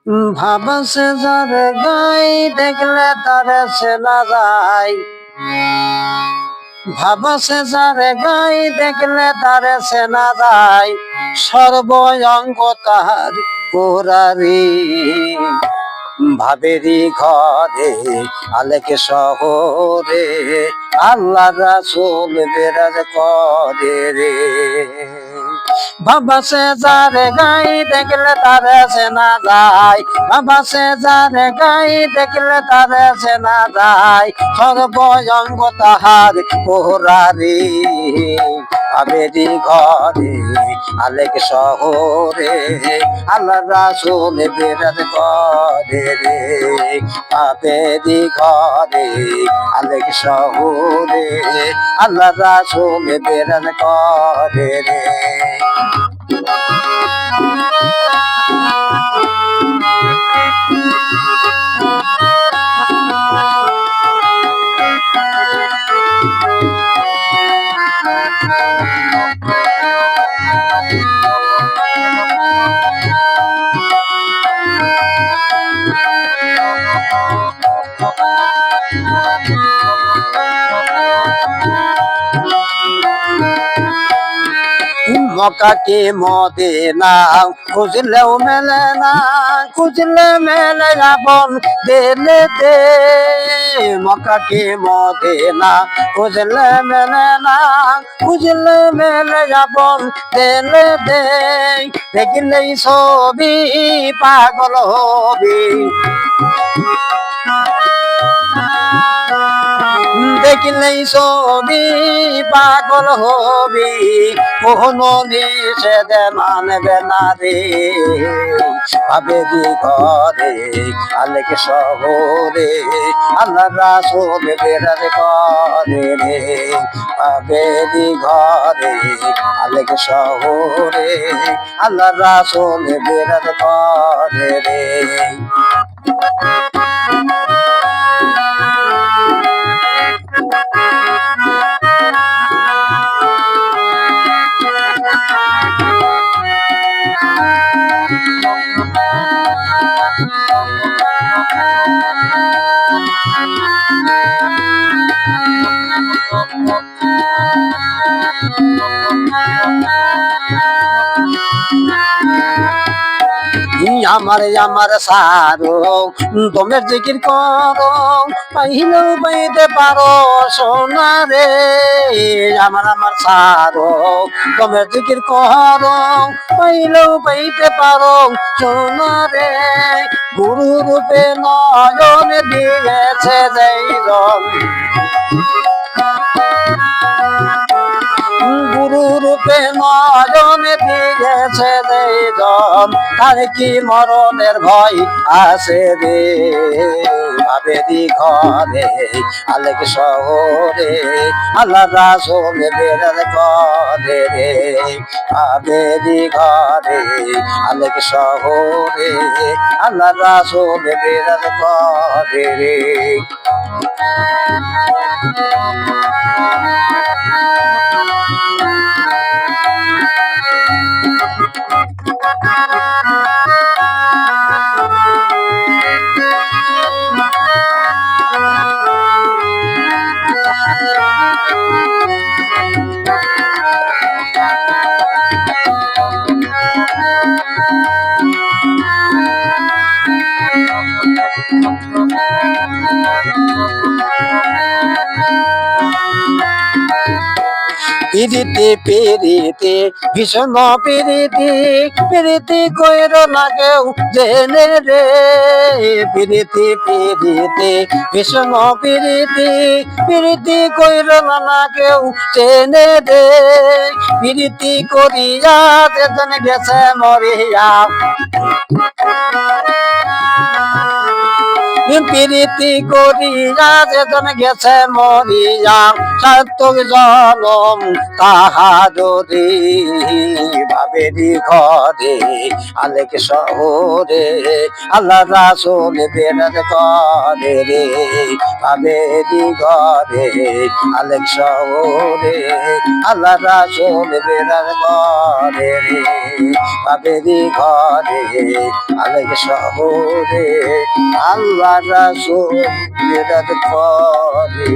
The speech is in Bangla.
ভাবছে যারে গাই দেখলে তারে চেনা যায়। ভাবছে যারে গাই দেখলে তারে চেনা যায়। সর্বঙ্গ তাহার পোড়ারি ভাবেরি ঘরে আলেকে শহরে আল্লাহ রাসূল বিরাজ করে রে। ভাবছে যারে গাই দেখলে তারে চেনা যায়। ভাবছে যারে গাই দেখলে তারে চেনা যায়। সর্বঙ্গ তাহার পোড়ারি ভাবেরি ঘরে আলেক শহরে আল্লাহ রাসূল বিরাজ করে রে। ভাবেরি ঘরে আলেক শহরে আল্লাহ রাসূল বিরাজ করে রে। মক্কাকে মদিনা খুঁজলেও মেলে না, খুঁজলে মেলে আপন দিলে দে। মক্কাকে মদিনা খুঁজলে মেলে না, খুঁজলে মেলে আপন দিলে দে। দেখলেই ছবি পাগল হবি, দেখলেই ছবি পাগল হবি, কোনো নিষেধ মানবে না রে। ভাবেরি ঘরে আলেক শহরে আল্লাহ রাসূল বিরাজ করে রে। ভাবেরি ঘরে আলেক শহরে আল্লাহ রাসূল বিরাজ করে রে। আমার সারো তোমের জিকির করো, পাইলেও পাইতে পারো সোনা রে। আমার সারো তোমের জিকির করো, পাইলেও পাইতে পারো সোনা রে। গুরু রূপে নয়ন দিয়েছে যেইজন, গুরু রূপে নয়ন দিয়েছে যেইজন, তার কি মরণের ভয় আছে রে। ভাবেরি ঘরে আলেক শহরে আল্লাহ রাসূল বিরাজ করে রে। ভাবেরি ঘরে আলেক শহরে আল্লাহ রাসূল বিরাজ করে রে। পিরিতি পিরিতি ভীষণ পিরিতি, পিরিতি কইর লাগেও জেনে রে। পিরিতি পিরিতি ভীষণ পিরিতি, পিরিতি কইর লাগেও জেনে রে। পিরিতি করিয়া যেজন গেছে মরিয়া, পিরিতি করিয়া যেজন গেছে মরিয়া, সার্থক জনম তাহারি। ভাবেরি ঘরে আলেক শহরে আল্লাহ রাসূল বিরাজ করে রে। ভাবেরি ঘরে আলেক শহরে আল্লাহ রাসূল বিরাজ করে রে। বাপেরই ঘরে আলেক শহরে আল্লাহ রাসূল বিরাজ করে